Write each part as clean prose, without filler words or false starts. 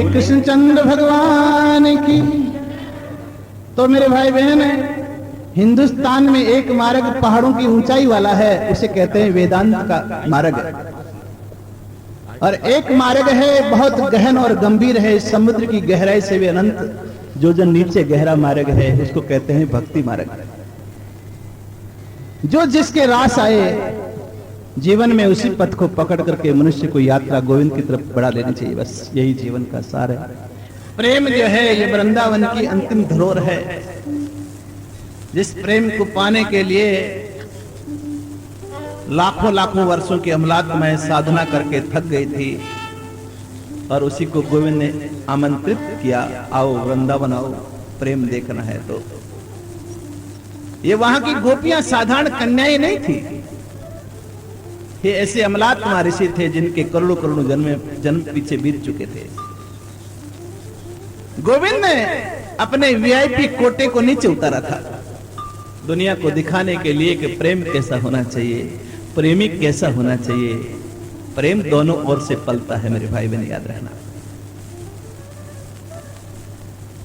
बोले कृष्णचंद्र भगवान की। तो मेरे भाई बहन, हिंदुस्तान में एक मार्ग पहाड़ों की ऊंचाई वाला है, उसे कहते हैं वेदांत का मार्ग। और एक मार्ग है बहुत गहन और गंभीर है, समुद्र की गहराई से भी अनंत जो नीचे गहरा मार्ग है, उसको कहते हैं भक्ति मार्ग। जो जिसके रास आए जीवन में उसी पथ को पकड़ करके मनुष्य को यात्रा गोविंद की तरफ बढ़ा लेनी चाहिए। बस यही जीवन का सार है। प्रेम जो है ये वृंदावन की अंतिम धरोहर है, जिस प्रेम को पाने के लिए लाखों लाखों वर्षों की अमलात्मय साधना करके थक गई थी, और उसी को गोविंद ने आमंत्रित किया, आओ वृंदावन आओ, प्रेम देखना है। तो ये वहां की गोपियां साधारण कन्याएं नहीं थी, ये ऐसे अमलात्मा ऋषि थे जिनके करोड़ों करोड़ों जन्म पीछे बीत चुके थे। गोविंद ने अपने वीआईपी कोटे को नीचे उतारा था, दुनिया को दिखाने के लिए कि प्रेम कैसा होना चाहिए, प्रेमी कैसा होना चाहिए। प्रेम दोनों ओर से पलता है मेरे भाई बहन, याद रखना।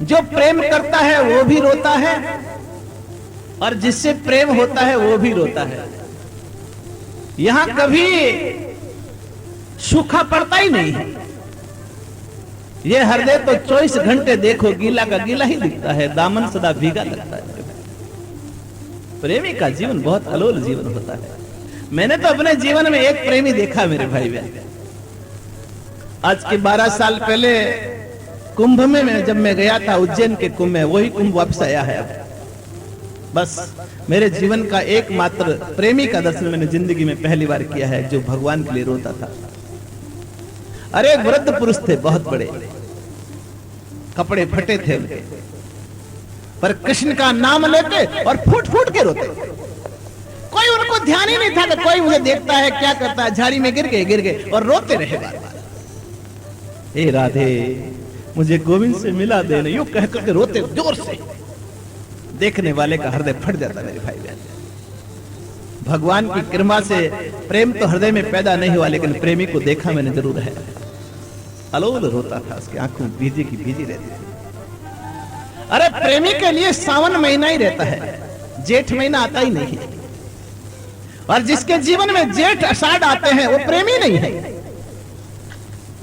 जो प्रेम करता है वो भी रोता है, और जिससे प्रेम होता है वो भी रोता है। यहां कभी सूखा पड़ता ही नहीं है। ये हृदय तो 24 घंटे देखो गीला का गीला ही दिखता है, दामन सदा भीगा लगता है। प्रेमी का जीवन बहुत अलोल जीवन होता है। मैंने तो अपने जीवन में एक प्रेमी देखा मेरे भाई बहन। आज के 12 साल पहले कुंभ में जब मैं गया था, उज्जैन के कुंभ में, वही कुंभ वापस आया है अब। बस मेरे जीवन का एकमात्र प्रेमी का दर्शन मैंने जिंदगी में पहली बार किया है, जो भगवान के लिए रोता था। अरे वृद्ध पुरुष थे, बहुत बड़े, कपड़े फटे थे उनके, पर कृष्ण का नाम लेते और फूट फूट के रोते। कोई उनको ध्यान ही नहीं था कि कोई मुझे देखता है, क्या करता है। झाड़ी में गिर गए और रोते रहे बार बार, हे राधे मुझे गोविंद से मिला दे, यूं कह करके रोते जोर से। देखने वाले का हृदय फट जाता मेरे भाई बहन। भगवान की कृपा से प्रेम तो हृदय में पैदा नहीं हुआ, लेकिन प्रेमी को देखा मैंने जरूर है। अलोल रोता था, उसकी आंखों भीजी की भीजी रहती थी। अरे प्रेमी के लिए सावन महीना ही रहता है, जेठ महीना आता ही नहीं है। और जिसके जीवन में जेठ अषाढ़ आते हैं वो प्रेमी नहीं है।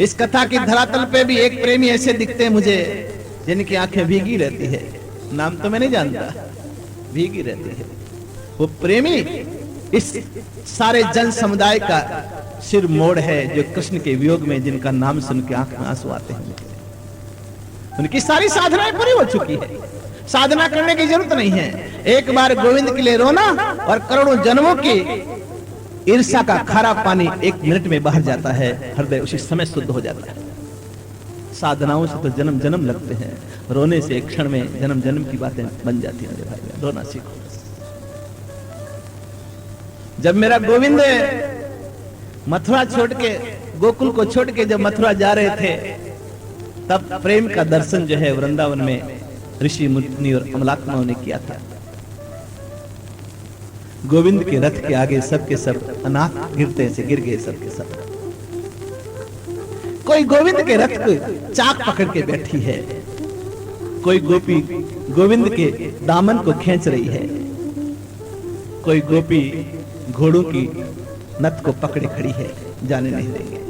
इस कथा की धरातल पे भी एक प्रेमी ऐसे दिखते हैं मुझे, जिनकी आंखें भीगी रहती है, नाम तो मैं नहीं जानता, भीगी रहती है। वो प्रेमी इस सारे जन समुदाय का सिर मोड़ है, जो कृष्ण के वियोग में, जिनका नाम सुन के आंख में आंसू आते हैं। उनकी सारी साधनाएं पूरी हो चुकी है, साधना करने की जरूरत नहीं है। एक बार गोविंद के लिए रोना और करोड़ों जन्मों की ईर्ष्या का खारा पानी 1 मिनट में बह जाता है, हृदय उसी समय शुद्ध हो जाता है। साधनाओं से तो जन्म जन्म लगते हैं, रोने से एक क्षण में जन्म जन्म की बातें बन जाती हैं। भाई रोना सीखो। जब मेरा गोविंद मथुरा छोड़ के, गोकुल को छोड़ के जब मथुरा जा रहे थे, तब प्रेम का दर्शन जो है वृंदावन में ऋषि मुनि और अमलात्माओं ने किया था। गोविंद के रथ के आगे सबके सब अनाथ गिरते से गिर गए, सबके सब। कोई गोविंद के रथ को चाक पकड़ के बैठी है, कोई गोपी गोविंद के दामन को खींच रही है, कोई गोपी घोड़ों की नथ को पकड़े खड़ी है, जाने नहीं देंगे।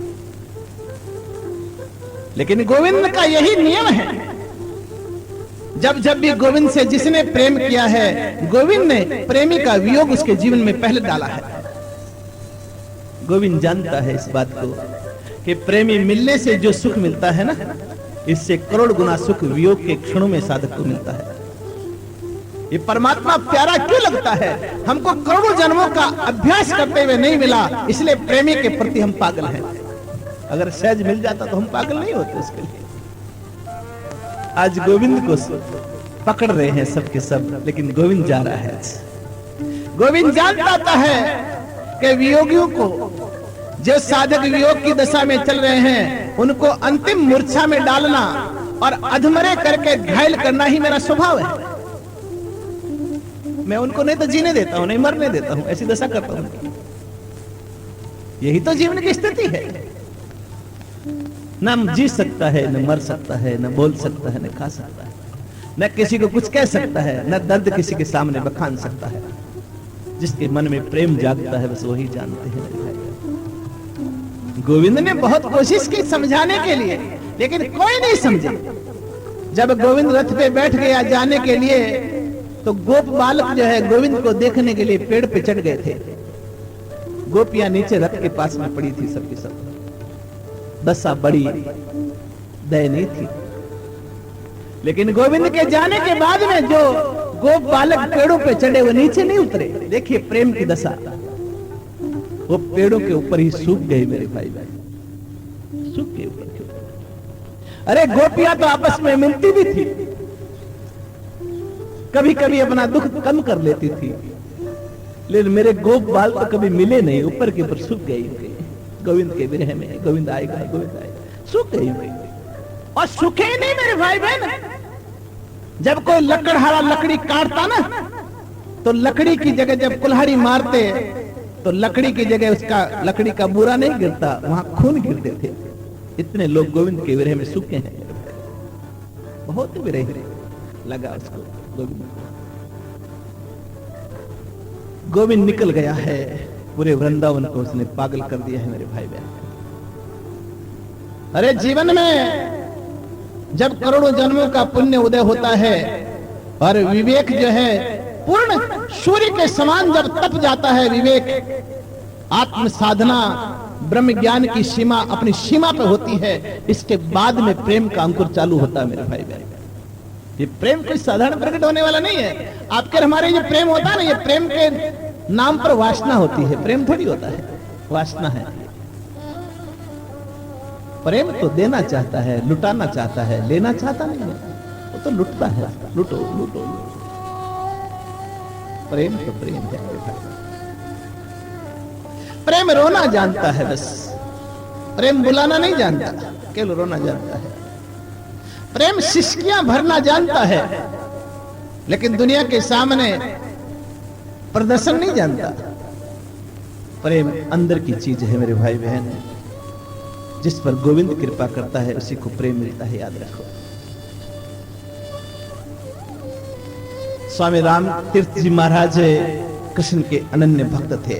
लेकिन गोविंद का यही नियम है, जब जब भी गोविंद से जिसने प्रेम किया है, गोविंद ने प्रेमी का वियोग उसके जीवन में पहले डाला है। गोविंद जानता है इस बात को कि प्रेमी मिलने से जो सुख मिलता है ना, इससे करोड़ गुना सुख वियोग के क्षणों में साधक को मिलता है। ये परमात्मा प्यारा क्यों लगता है? हमको करोड़ों जन्मों का अभ्यास करते हुए नहीं मिला, इसलिए प्रेमी के प्रति हम पागल हैं। अगर सहज मिल जाता तो हम पागल नहीं होते उसके लिए। आज गोविंद को पकड़ रहे हैं सबके सब, लेकिन गोविंद जा रहा है। गोविंद जानता है कि वियोगियों को, जो साधक वियोग की दशा में चल रहे हैं, उनको अंतिम मूर्छा में डालना और अधमरे करके घायल करना ही मेरा स्वभाव है। मैं उनको नहीं तो जीने देता हूं, नहीं मरने देता हूं, ऐसी दशा करता हूं। यही तो जीवन की स्थिति है। न जी सकता है, न मर सकता है, न बोल सकता है, न खा सकता है, न किसी को कुछ कह सकता है, न दर्द किसी के सामने बखान सकता है। जिसके मन में प्रेम जागता है बस वही जानते हैं मेरे भाई। गोविंद ने बहुत कोशिश की समझाने के लिए, लेकिन कोई नहीं समझे। जब गोविंद रथ पे बैठ गया जाने के लिए, तो गोप बालक जो है गोविंद को देखने के लिए पेड़ पे चढ़ गए थे। गोपियां नीचे रथ के पास में पड़ी थी, सबकी सब। दशा बड़ी दयनीय थी। लेकिन गोविंद के जाने के बाद में जो गोप बालक पेड़ों पे चढ़े वो नीचे नहीं उतरे। देखिए प्रेम की दशा, वो पेड़ों के ऊपर ही सूख गए मेरे भाई भाई, सूख गए ऊपर के ऊपर। अरे गोपियां तो आपस में मिलती भी थी, कभी कभी अपना दुख कम कर लेती थी, लेकिन मेरे गोप बाल तो कभी मिले नहीं, ऊपर के ऊपर सूख गई। गोविंद के विरह में गोविंद आएगा, गोविंद आएगा, सूख गई। और सूखे ही नहीं मेरे भाई बहन। जब कोई लकड़हारा लकड़ी काटता ना, तो लकड़ी की जगह जब कुल्हाड़ी मारते तो लकड़ी की जगह उसका लकड़ी का बुरा नहीं गिरता, वहां खून गिरते थे। इतने लोग गोविंद के विरह में सूखे हैं, बहुत विरह लगा उसको गोविंद को। गोविंद निकल गया है, पूरे वृंदावन को उसने पागल कर दिया है मेरे भाई बहन। अरे जीवन में जब करोड़ों जन्मों का पुण्य उदय होता है और विवेक जो है पूर्ण सूर्य के समान जब तप जाता है, विवेक आत्म साधना ब्रह्म ज्ञान की सीमा अपनी सीमा पे होती है, इसके बाद में प्रेम का अंकुर चालू होता है मेरे भाई बहन। ये प्रेम कोई साधारण प्रकट होने वाला नहीं है। आपके हमारे ये प्रेम होता है ना, ये प्रेम के नाम पर वासना होती है, प्रेम थोड़ी होता है, वासना है। प्रेम तो देना चाहता है, लुटाना चाहता है, लेना चाहता नहीं है। वो तो लुटता है, लुटो लुटो। प्रेम तो प्रेम है मेरे भाई। प्रेम रोना जानता है बस, प्रेम बुलाना नहीं जानता, केवल रोना जानता है। प्रेम सिसकियां भरना जानता है, लेकिन दुनिया के सामने प्रदर्शन नहीं जानता। प्रेम अंदर की चीज है मेरे भाई बहन। जिस पर गोविंद कृपा करता है उसी को प्रेम मिलता है, याद रखो। स्वामी राम तीर्थ जी महाराज कृष्ण के अनन्य भक्त थे,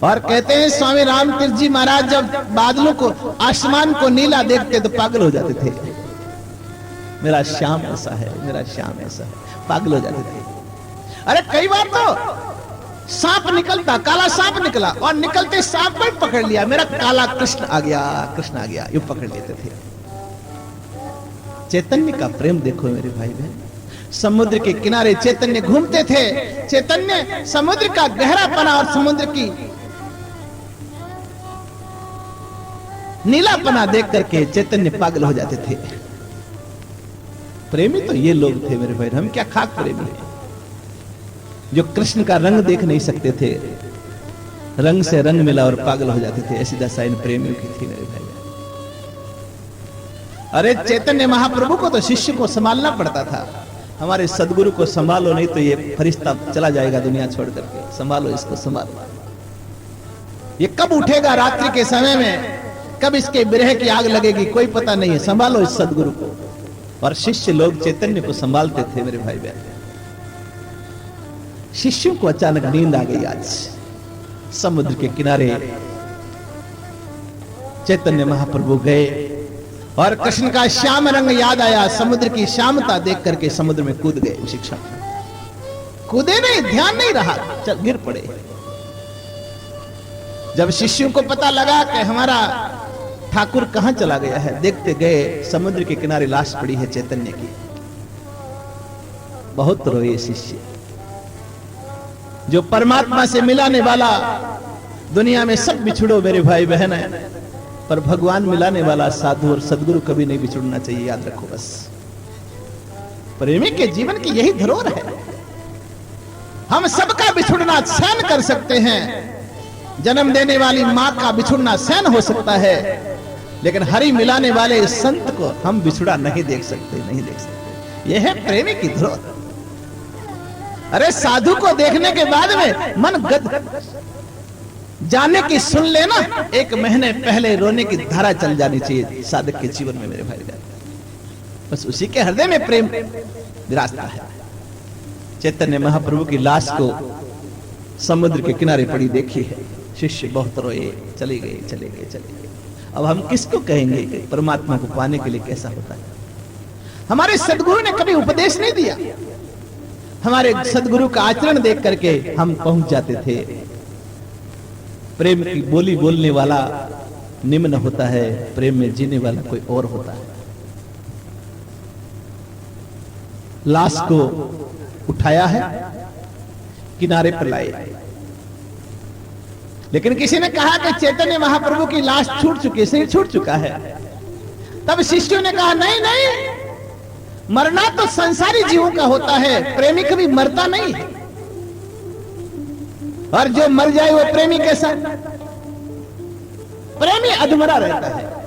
और कहते हैं स्वामी राम तीर्थ जी महाराज जब बादलों को, आसमान को नीला देखते तो पागल हो जाते थे। मेरा श्याम ऐसा है, मेरा श्याम ऐसा है, पागल हो जाते थे। अरे कई बार तो सांप निकलता, काला सांप निकला और निकलते सांप को पकड़ लिया, मेरा काला कृष्ण आ गया, कृष्ण आ गया, यूं पकड़ लेते थे। चैतन्य का प्रेम देखो मेरे भाई बहन। समुद्र के किनारे चैतन्य घूमते थे, चैतन्य समुद्र का गहरापना और समुद्र की नीलापना देख करके चैतन्य पागल हो जाते थे। प्रेमी तो ये लोग थे मेरे भाई, हम क्या खाक प्रेमी हैं जो कृष्ण का रंग देख नहीं सकते थे, रंग से रंग मिला और पागल हो जाते थे। ऐसी दशा इन प्रेमियों की थी मेरे भाई। अरे चैतन्य महाप्रभु को तो शिष्य को संभालना पड़ता था। हमारे सदगुरु को संभालो नहीं तो ये फरिश्ता चला जाएगा दुनिया छोड़ करके, संभालो इसको, संभालो। ये कब उठेगा रात्रि के समय में, कब इसके विरह की आग लगेगी कोई पता नहीं है, संभालो इस सदगुरु को। और शिष्य लोग चैतन्य को संभालते थे मेरे भाई बहन। शिष्यों को अचानक नींद आ गई। आज समुद्र के किनारे चैतन्य महाप्रभु गए और कृष्ण का श्याम रंग याद आया। समुद्र की श्यामता देख करके समुद्र में कूद गए। उसी क्षण कूदे नहीं, ध्यान नहीं रहा, चल गिर पड़े। जब शिष्यों को पता लगा कि हमारा ठाकुर कहां चला गया है, देखते गए समुद्र के किनारे लाश पड़ी है चैतन्य की। बहुत रोए शिष्य। जो परमात्मा से मिलाने वाला, दुनिया में सब बिछड़ो मेरे भाई बहन है, पर भगवान मिलाने वाला साधु और सदगुरु कभी नहीं बिछड़ना चाहिए, याद रखो बस। प्रेमी के जीवन की यही धरोहर है। हम सबका बिछुड़ना सहन कर सकते हैं, जन्म देने वाली मां का बिछुड़ना सहन हो सकता है, लेकिन हरि मिलाने वाले संत को हम बिछुड़ा नहीं देख सकते, नहीं देख सकते। यह है प्रेमी की धरोहर। अरे साधु को देखने के बाद में मन गद, जाने की सुन लेना, 1 महीने पहले रोने की धारा चल जानी चाहिए साधक के जीवन में मेरे भाई। बस उसी के हृदय में प्रेम विराजता है। चैतन्य महाप्रभु की लाश को समुद्र के किनारे पड़ी देखी है, शिष्य बहुत रोए, चले गए। अब हम किसको कहेंगे कि परमात्मा को पाने के लिए कैसा होता है? हमारे सदगुरु ने कभी उपदेश नहीं दिया। हमारे सदगुरु का आचरण देख करके हम पहुंच जाते थे। प्रेम की बोली बोलने वाला निम्न होता है, प्रेम में जीने वाला कोई और होता है। लाश को उठाया है, किनारे पर लाए, लेकिन किसी ने कहा कि चैतन्य महाप्रभु की लाश छूट चुकी है, शरीर छूट चुका है। तब शिष्यों ने कहा नहीं नहीं, मरना तो संसारी जीवों का होता है, प्रेमी कभी मरता नहीं है, और जो मर जाए वो प्रेमी कैसा? प्रेमी अधमरा रहता है।